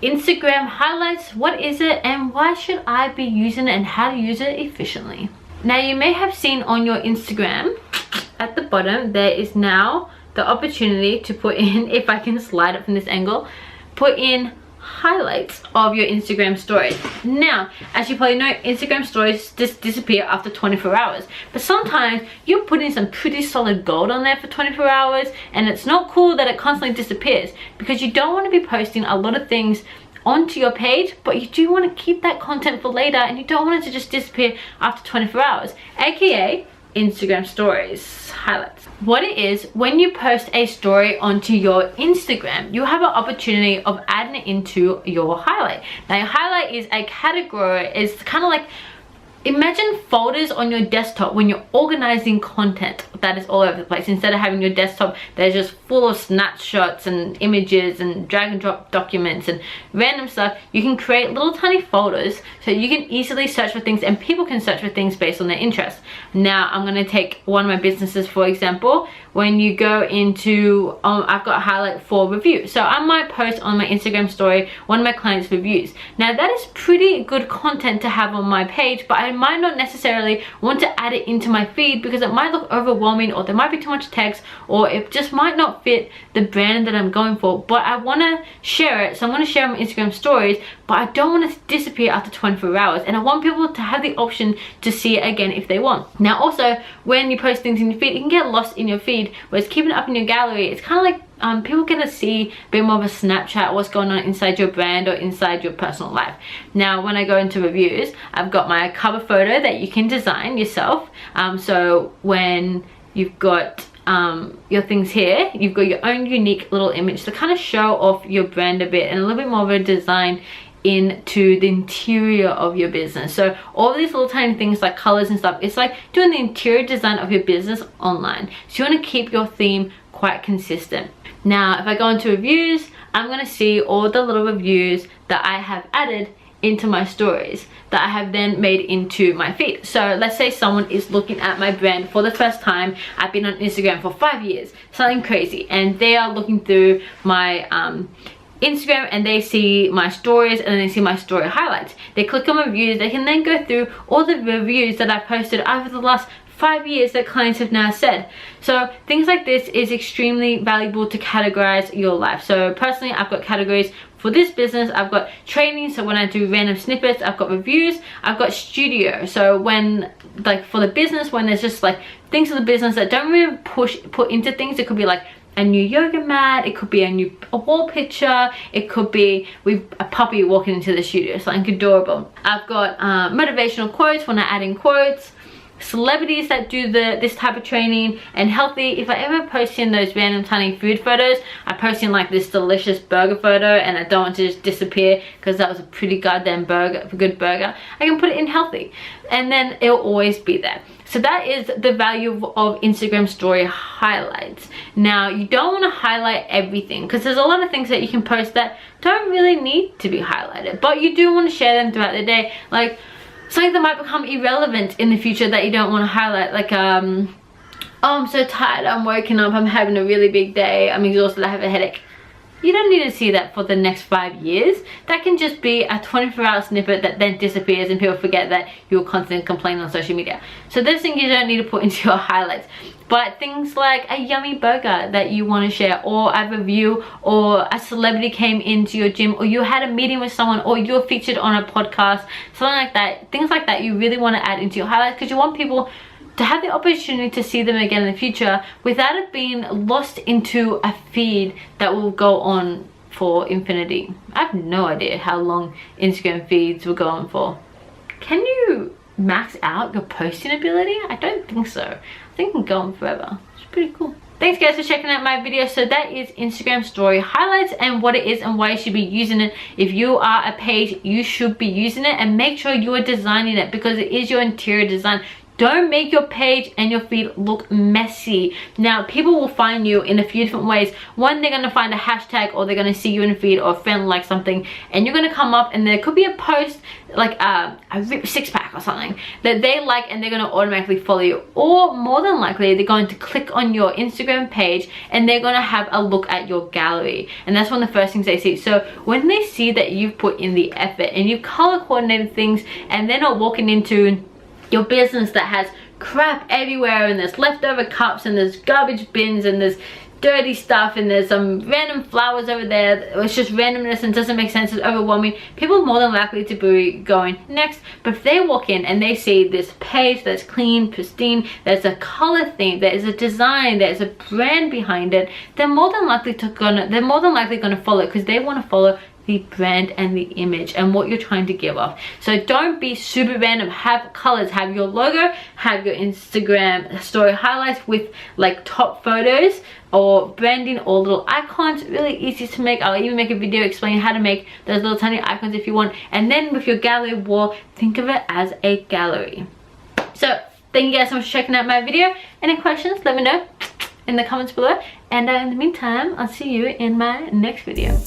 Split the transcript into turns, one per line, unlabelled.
Instagram highlights. What is it and why should I be using it and how to use it efficiently? Now you may have seen on your Instagram at the bottom there is now the opportunity to put in, if I can slide it from this angle, put in highlights of your Instagram stories. Now, as you probably know, Instagram stories just disappear after 24 hours. But sometimes you're putting some pretty solid gold on there for 24 hours and it's not cool that it constantly disappears, because you don't want to be posting a lot of things onto your page, but you do want to keep that content for later and you don't want it to just disappear after 24 hours, aka Instagram stories highlights. What it is, when you post a story onto your Instagram, you have an opportunity of adding it into your highlight. Now your highlight is a category, it's kind of like, imagine folders on your desktop when you're organizing content that is all over the place. Instead of having your desktop that's just full of snapshots and images and drag and drop documents and random stuff, you can create little tiny folders so you can easily search for things and people can search for things based on their interests. Now I'm going to take one of my businesses for example. When you go into I've got a highlight for review, so I might post on my Instagram story one of my clients' reviews. Now that is pretty good content to have on my page, but I might not necessarily want to add it into my feed because it might look overwhelming, or there might be too much text, or it just might not fit the brand that I'm going for. But I want to share it, so I'm going to share my Instagram stories, but I don't want it to disappear after 24 hours, and I want people to have the option to see it again if they want. Now also, when you post things in your feed, it can get lost in your feed, whereas keeping it up in your gallery, it's kind of like people get to see a bit more of a snapshot what's going on inside your brand or inside your personal life. Now when I go into reviews, I've got my cover photo that you can design yourself. So when you've got your things here, you've got your own unique little image to kind of show off your brand a bit and a little bit more of a design into the interior of your business. So all these little tiny things like colors and stuff, it's like doing the interior design of your business online. So you want to keep your theme quite consistent. Now if I go into reviews, I'm going to see all the little reviews that I have added into my stories that I have then made into my feed. So let's say someone is looking at my brand for the first time. I've been on Instagram for 5 years, something crazy, and they are looking through my Instagram and they see my stories and then they see my story highlights. They click on reviews, they can then go through all the reviews that I posted over the last 5 years that clients have now said. So things like this is extremely valuable to categorize your life. So personally, I've got categories for this business. I've got training, so when I do random snippets. I've got reviews, I've got studio, so when like for the business, when there's just like things of the business that don't really put into things. It could be like a new yoga mat, it could be a wall picture, it could be with a puppy walking into the studio, something adorable. I've got motivational quotes when I add in quotes, celebrities that do this type of training, and healthy. If I ever post in those random tiny food photos, I post in like this delicious burger photo and I don't want to just disappear because that was a pretty goddamn good burger, I can put it in healthy and then it'll always be there. So that is the value of Instagram story highlights. Now you don't want to highlight everything because there's a lot of things that you can post that don't really need to be highlighted, but you do want to share them throughout the day, like something that might become irrelevant in the future that you don't want to highlight, like oh, I'm so tired, I'm waking up, I'm having a really big day, I'm exhausted, I have a headache. You don't need to see that for the next 5 years. That can just be a 24-hour snippet that then disappears and people forget that you're constantly complaining on social media. So those things you don't need to put into your highlights. But things like a yummy burger that you want to share, or a review, or a celebrity came into your gym, or you had a meeting with someone, or you're featured on a podcast, something like that. Things like that you really want to add into your highlights because you want people to have the opportunity to see them again in the future without it being lost into a feed that will go on for infinity. I have no idea how long Instagram feeds will go on for. Can you max out your posting ability? I don't think so. I think it can go on forever. It's pretty cool. Thanks guys for checking out my video. So that is Instagram story highlights and what it is and why you should be using it. If you are a page, you should be using it, and make sure you are designing it because it is your interior design. Don't make your page and your feed look messy. Now, people will find you in a few different ways. One, they're going to find a hashtag, or they're going to see you in a feed, or a friend like something, and you're going to come up and there could be a post like a ripped six-pack or something that they like, and they're going to automatically follow you. Or more than likely, they're going to click on your Instagram page and they're going to have a look at your gallery, and that's one of the first things they see. So when they see that you've put in the effort and you've color coordinated things, and they're not walking into your business that has crap everywhere, and there's leftover cups, and there's garbage bins, and there's dirty stuff, and there's some random flowers over there, it's just randomness and doesn't make sense, it's overwhelming, people are more than likely to be going next. But if they walk in and they see this page that's clean, pristine, there's a color theme, there's a design, there's a brand behind it, they're more than likely gonna follow it, because they want to follow the brand and the image and what you're trying to give off. So don't be super random. Have colors, have your logo, have your Instagram story highlights with like top photos or branding or little icons. Really easy to make. I'll even make a video explaining how to make those little tiny icons if you want. And then with your gallery wall, think of it as a gallery. So thank you guys so much for checking out my video. Any questions, let me know in the comments below, and in the meantime, I'll see you in my next video.